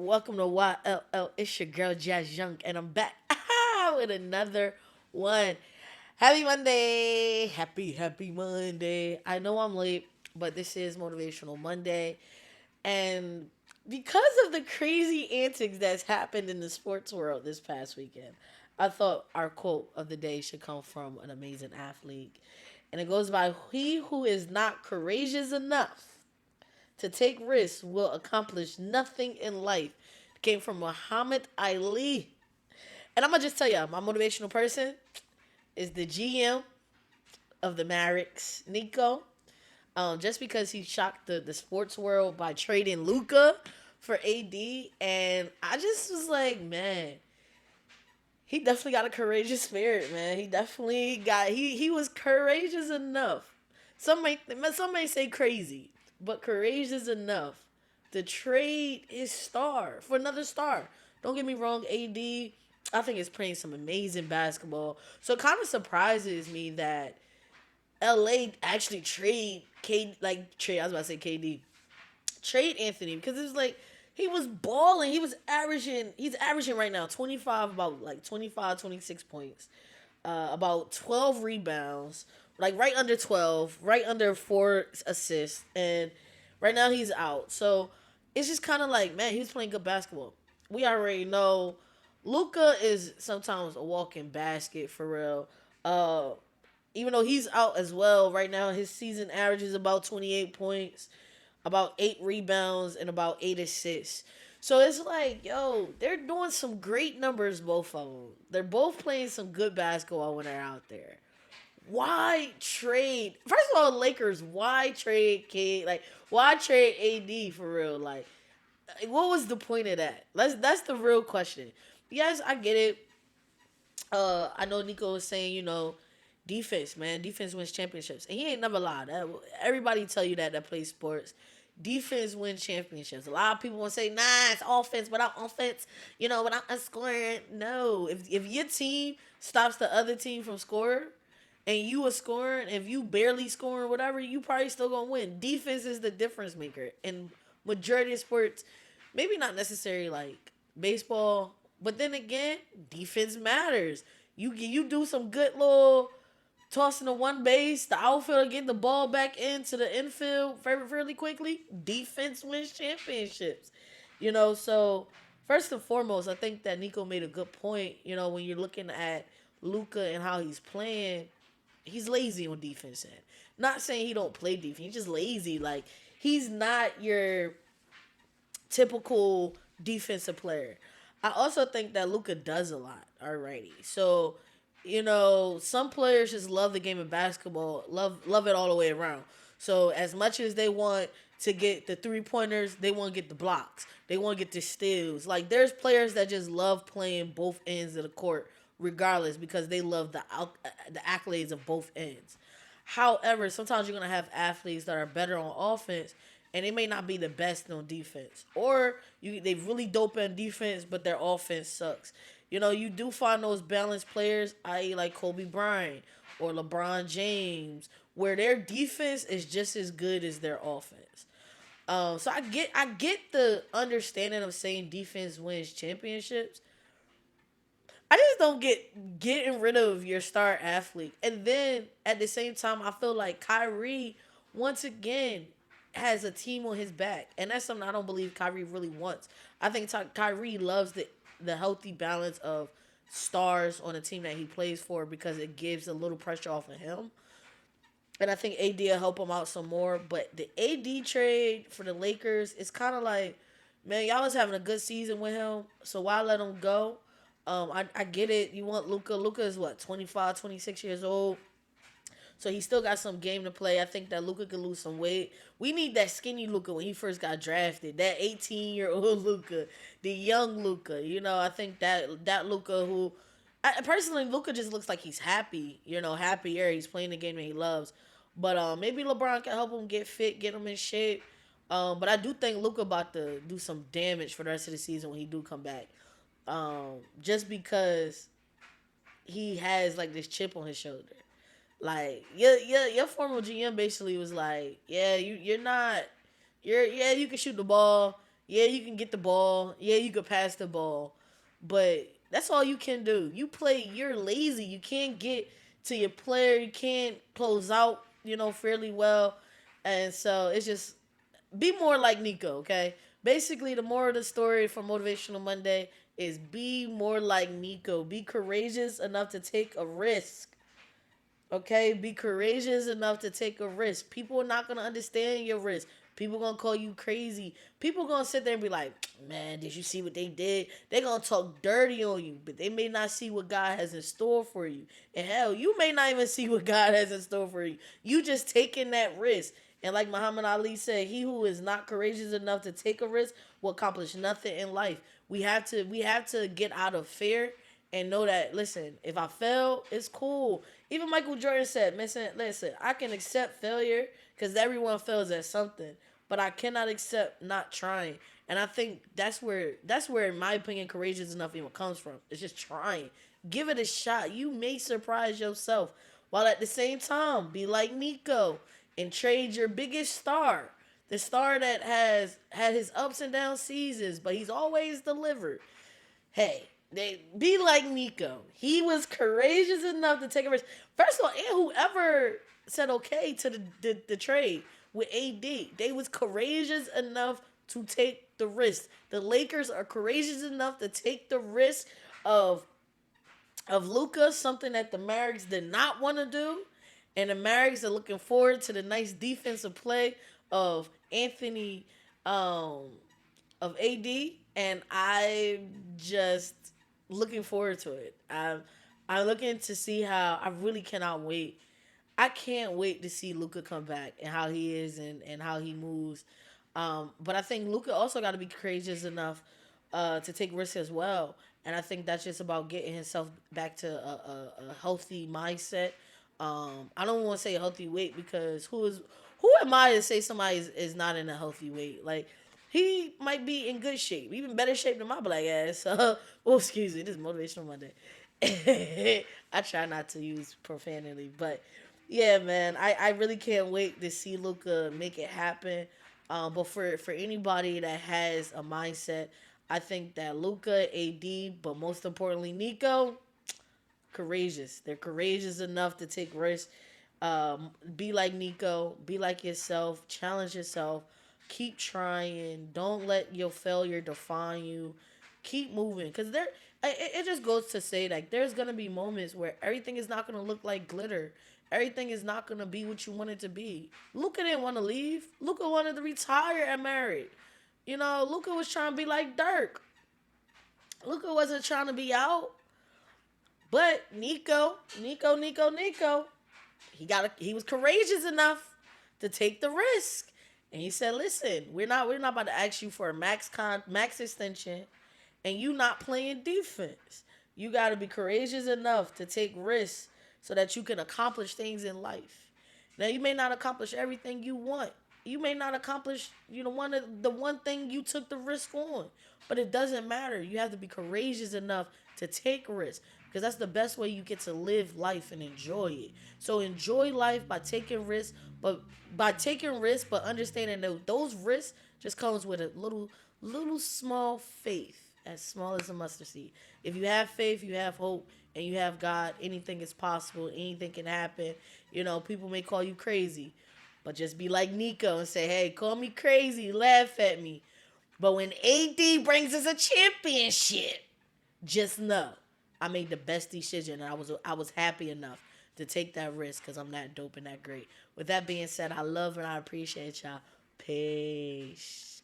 Welcome to YLL. It's your girl Jazz Young, and I'm back with another one. Happy Monday! Happy Monday! I know I'm late, but this is Motivational Monday, and because of the crazy antics that's happened in the sports world this past weekend, I thought our quote of the day should come from an amazing athlete, and it goes by: "He who is not courageous enough to take risks will accomplish nothing in life." It came from Muhammad Ali. And I'm going to just tell y'all, my motivational person is the GM of the Mavericks, Nico. Just because he shocked the sports world by trading Luka for AD. And I just was like, man, he definitely got a courageous spirit, man. He was courageous enough. Some may say crazy, but courageous enough to trade his star for another star. Don't get me wrong, AD, I think is playing some amazing basketball. So it kind of surprises me that LA actually trade. I was about to say KD, trade Anthony, because it was like he was balling. He's averaging right now 25, about like 25, 26 points, about 12 rebounds, like right under 12, right under 4 assists, and right now he's out. So it's just kind of like, man, he's playing good basketball. We already know Luka is sometimes a walking basket for real. Uh, Even though he's out as well right now, his season average is about 28 points, about 8 rebounds, and about 8 assists. So it's like, yo, they're doing some great numbers, both of them. They're both playing some good basketball when they're out there. Why trade? First of all, Lakers, why trade K? Like, why trade AD for real? Like, what was the point of that? That's the real question. Yes, I get it. I know Nico was saying, defense, man, defense wins championships, and he ain't never lied. Everybody tell you that plays sports. Defense wins championships. A lot of people want to say, nah, it's offense without offense, without a scoring. No, if your team stops the other team from scoring, and you are scoring, if you barely scoring, whatever, you probably still gonna win. Defense is the difference maker in majority of sports. Maybe not necessarily like baseball, but then again, defense matters. You do some good little tossing to one base, the outfielder getting the ball back into the infield fairly quickly. Defense wins championships. So first and foremost, I think that Nico made a good point. When you're looking at Luka and how he's playing, he's lazy on defense. And not saying he don't play defense, he's just lazy. Like, he's not your typical defensive player. I also think that Luka does a lot already. So, some players just love the game of basketball, love it all the way around. So as much as they want to get the 3 pointers, they want to get the blocks. They want to get the steals. Like, there's players that just love playing both ends of the court regardless, because they love the accolades of both ends. However, sometimes you're gonna have athletes that are better on offense, and they may not be the best on defense, or they really dope on defense, but their offense sucks. You do find those balanced players, i.e., like Kobe Bryant or LeBron James, where their defense is just as good as their offense. So I get the understanding of saying defense wins championships. I just don't get getting rid of your star athlete. And then at the same time, I feel like Kyrie, once again, has a team on his back. And that's something I don't believe Kyrie really wants. I think Kyrie loves the healthy balance of stars on a team that he plays for, because it gives a little pressure off of him. And I think AD will help him out some more. But the AD trade for the Lakers, it's kind of like, man, y'all was having a good season with him, so why let him go? I get it. You want Luka. Luka is what, 25, 26 years old. So he still got some game to play. I think that Luka could lose some weight. We need that skinny Luka when he first got drafted. That 18-year-old Luka, the young Luka. I think that Luka who, personally, Luka just looks like he's happy. Happier. He's playing the game that he loves. But maybe LeBron can help him get fit, get him in shape. But I do think Luka about to do some damage for the rest of the season when he do come back. Just because he has like this chip on his shoulder. Like, your former GM basically was like, yeah, you can shoot the ball. Yeah, you can get the ball. Yeah, you can pass the ball. But that's all you can do. You're lazy. You can't get to your player. You can't close out, fairly well. And so it's just be more like Nico, okay? Basically, the more of the story for Motivational Monday is be more like Nico. Be courageous enough to take a risk. Okay, be courageous enough to take a risk. People are not gonna understand your risk. People gonna call you crazy. People gonna sit there and be like, "Man, did you see what they did?" They gonna talk dirty on you, but they may not see what God has in store for you. And hell, you may not even see what God has in store for you. You just taking that risk. And like Muhammad Ali said, he who is not courageous enough to take a risk will accomplish nothing in life. We have to get out of fear and know that, listen, if I fail, it's cool. Even Michael Jordan said, listen, I can accept failure because everyone fails at something, but I cannot accept not trying. And I think that's where in my opinion courageous enough even comes from. It's just trying. Give it a shot. You may surprise yourself. While at the same time, be like Nico and trade your biggest star. The star that has had his ups and down seasons, but he's always delivered. Hey, they be like Nico. He was courageous enough to take a risk. First of all, and whoever said okay to the trade with AD, they was courageous enough to take the risk. The Lakers are courageous enough to take the risk of Luka, something that the Mavericks did not want to do. And the Mavericks are looking forward to the nice defensive play of Anthony um, of AD, and I'm just looking forward to it. I'm looking to see how. I really cannot wait. I can't wait to see Luka come back and how he is and how he moves. But I think Luka also got to be courageous enough to take risks as well. And I think that's just about getting himself back to a healthy mindset. I don't want to say a healthy weight because who am I to say somebody is not in a healthy weight? Like he might be in good shape, even better shape than my black ass. Oh, excuse me, this is Motivational Monday. I try not to use profanity, but yeah, man, I really can't wait to see Luca make it happen. But for anybody that has a mindset, I think that Luca, AD, but most importantly Nico, courageous. They're courageous enough to take risks. Be like Nico. Be like yourself. Challenge yourself. Keep trying. Don't let your failure define you. Keep moving, because it just goes to say like there's gonna be moments where everything is not gonna look like glitter. Everything is not gonna be what you want it to be. Luca didn't want to leave. Luca wanted to retire and marry. Luca was trying to be like Dirk. Luca wasn't trying to be out. But Nico, he was courageous enough to take the risk. And he said, "Listen, we're not about to ask you for a max extension and you not playing defense. You got to be courageous enough to take risks so that you can accomplish things in life. Now, you may not accomplish everything you want. You may not accomplish, one thing you took the risk on, but it doesn't matter. You have to be courageous enough to take risks because that's the best way you get to live life and enjoy it. So enjoy life by taking risks, but understanding that those risks just comes with a little small faith, as small as a mustard seed. If you have faith, you have hope, and you have God, anything is possible. Anything can happen. People may call you crazy, but just be like Nico and say, "Hey, call me crazy, laugh at me." But when AD brings us a championship, just know I made the best decision, and I was happy enough to take that risk because I'm that dope and that great. With that being said, I love and I appreciate y'all. Peace.